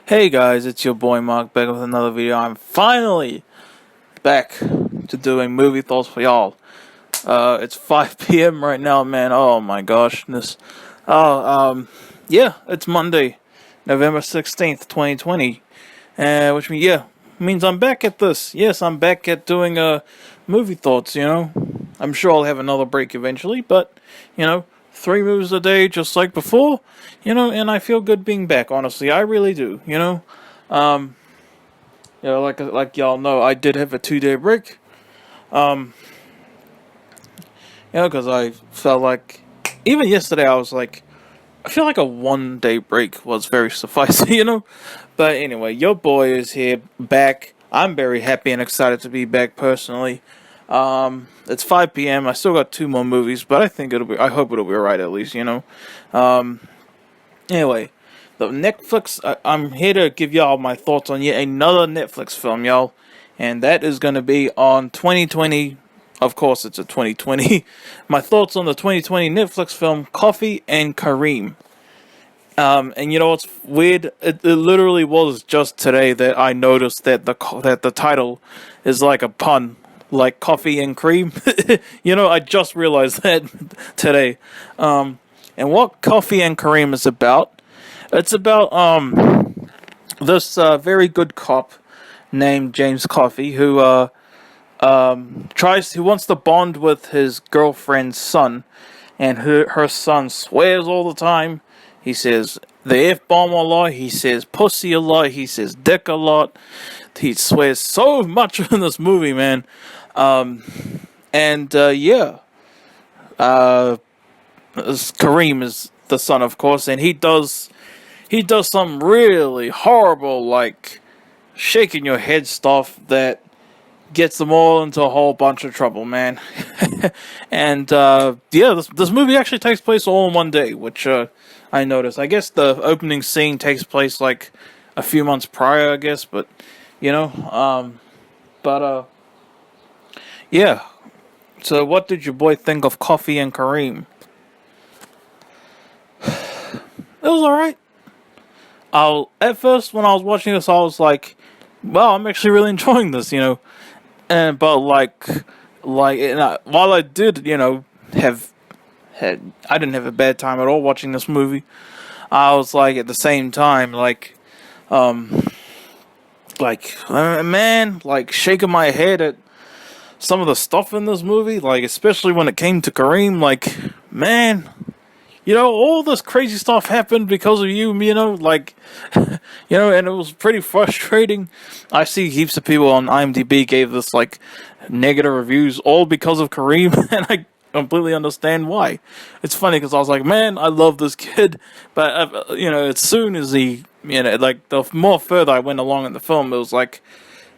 Hey guys, it's your boy Mark back with another video. I'm finally back to doing movie thoughts for y'all. It's 5 p.m. right now, man. Oh my gosh, yeah, it's Monday, November 16th, 2020, which means I'm back at this. Yes, I'm back at doing movie thoughts. I'm sure I'll have another break eventually, but 3 movies a day, just like before. And I feel good being back. Honestly, I really do. Like y'all know, I did have a 2 day break. Um, because I felt like even yesterday I was like, I feel like a 1 day break was very sufficing. But anyway, your boy is here back. I'm very happy and excited to be back personally. It's 5 p.m. I still got 2 more movies, but I hope it'll be alright at least. Anyway, the Netflix. I'm here to give y'all my thoughts on yet another Netflix film, y'all, and that is going to be on 2020. Of course, it's a 2020. My thoughts on the 2020 Netflix film Coffee and Kareem. And you know what's weird? It literally was just today that I noticed that the title is like a pun, like coffee and cream. I just realized that today. And what Coffee and Kareem is about? It's about this very good cop named James Coffee who who wants to bond with his girlfriend's son, and her son swears all the time. He says the F-bomb a lot. He says pussy a lot. He says dick a lot. He swears so much in this movie, man. Kareem is the son, of course, and he does some really horrible, like shaking your head stuff that gets them all into a whole bunch of trouble, man. And this movie actually takes place all in 1 day, which I noticed. I guess the opening scene takes place like a few months prior, I guess, but yeah. So, what did your boy think of Coffee and Kareem? It was alright. At first when I was watching this, I was like, "Wow, I'm actually really enjoying this," And while I did, I didn't have a bad time at all watching this movie. I was like, at the same time, man, like shaking my head at some of the stuff in this movie, like especially when it came to Kareem, like, man. All this crazy stuff happened because of you, and it was pretty frustrating. I see heaps of people on IMDb gave this, like, negative reviews, all because of Kareem, and I completely understand why. It's funny, because I was like, man, I love this kid, but, as soon as the more further I went along in the film, it was like,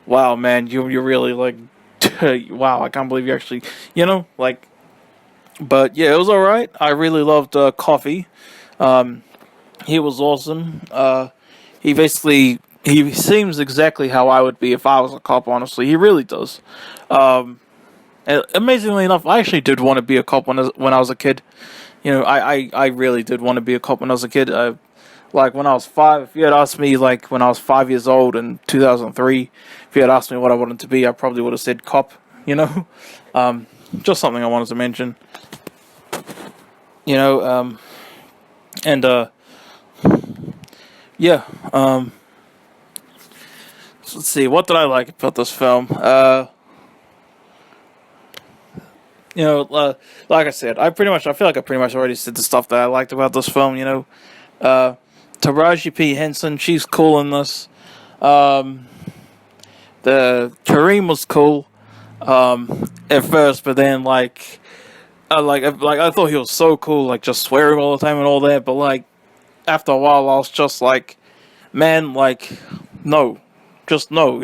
wow, man, you're really, like, wow, I can't believe you actually, like. But yeah, it was alright. I really loved Coffee. He was awesome. He seems exactly how I would be if I was a cop, honestly. He really does. Amazingly enough, I actually did want to be a cop when I was a kid. I really did want to be a cop when I was a kid. Like when I was 5, if you had asked me, like when I was 5 years old in 2003, if you had asked me what I wanted to be, I probably would have said cop, Just something I wanted to mention. Yeah. Let's see. What did I like about this film? Like I said, I feel like I pretty much already said the stuff that I liked about this film. Taraji P. Henson, she's cool in this. The Kareem was cool, at first, but then I thought he was so cool, like just swearing all the time and all that. But like after a while, I was just like, man, like no, just no.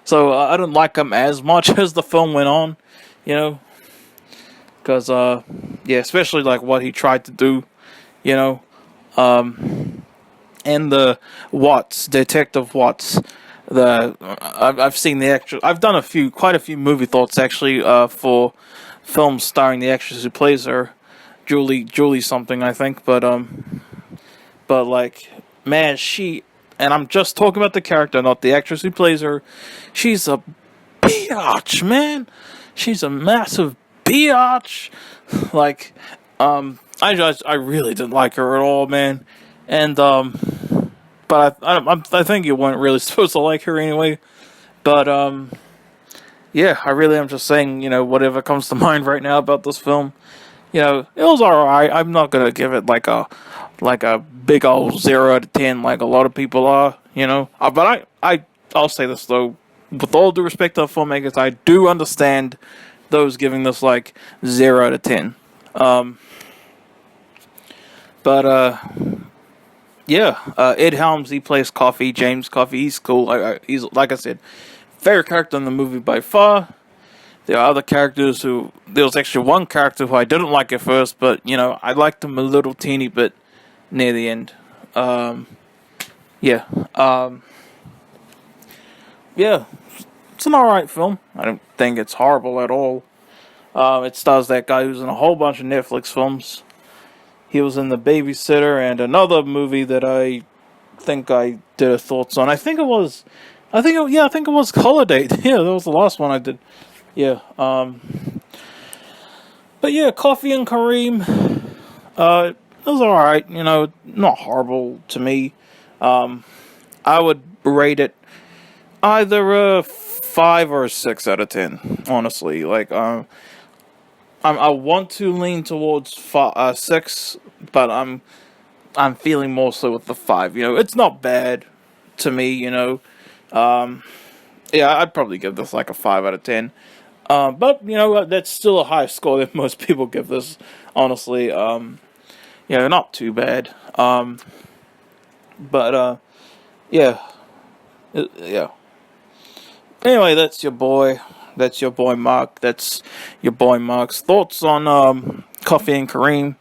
So I didn't like him as much as the film went on, because especially like what he tried to do, you know, and the Detective Watts. I've seen the actual. I've done quite a few movie thoughts actually, for films starring the actress who plays her, Julie something, I think. But like, man, and I'm just talking about the character, not the actress who plays her. She's a biatch, man. She's a massive biatch. Like, I really didn't like her at all, man. And but I think you weren't really supposed to like her anyway. But yeah, I really am just saying, whatever comes to mind right now about this film. It was alright. I'm not gonna give it like a big old 0 out of 10 like a lot of people are. But I'll say this though, with all due respect to the filmmakers, I do understand those giving this like 0 out of 10. But yeah, Ed Helms, he plays Coffee, James Coffee. He's cool. He's, like I said, favorite character in the movie by far. There are other characters there was actually one character who I didn't like at first, but, I liked him a little teeny bit near the end. Yeah. Yeah. It's an alright film. I don't think it's horrible at all. It stars that guy who's in a whole bunch of Netflix films. He was in The Babysitter and another movie that I think I did a thoughts on. I think it was Holiday. Yeah, that was the last one I did. Yeah. But yeah, Coffee and Kareem. It was alright. Not horrible to me. I would rate it either a 5 or a 6 out of 10. Honestly, like I want to lean towards 6, but I'm feeling more so with the 5. It's not bad to me. Yeah, I'd probably give this like a 5 out of 10. But that's still a high score that most people give this. Honestly, not too bad. But yeah, yeah. Anyway, that's your boy. That's your boy Mark. That's your boy Mark's thoughts on Coffee and Kareem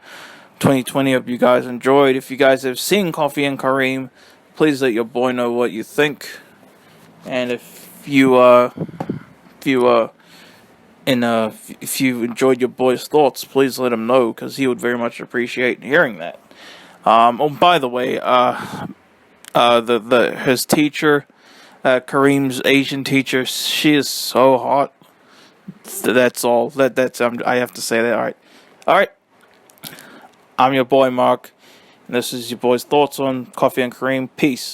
2020. Hope you guys enjoyed. If you guys have seen Coffee and Kareem, please let your boy know what you think. And if you enjoyed your boy's thoughts, please let him know, because he would very much appreciate hearing that. Oh, by the way, his teacher, Kareem's Asian teacher, she is so hot. That's all. I have to say that. All right. I'm your boy Mark, and this is your boy's thoughts on Coffee and Kareem. Peace.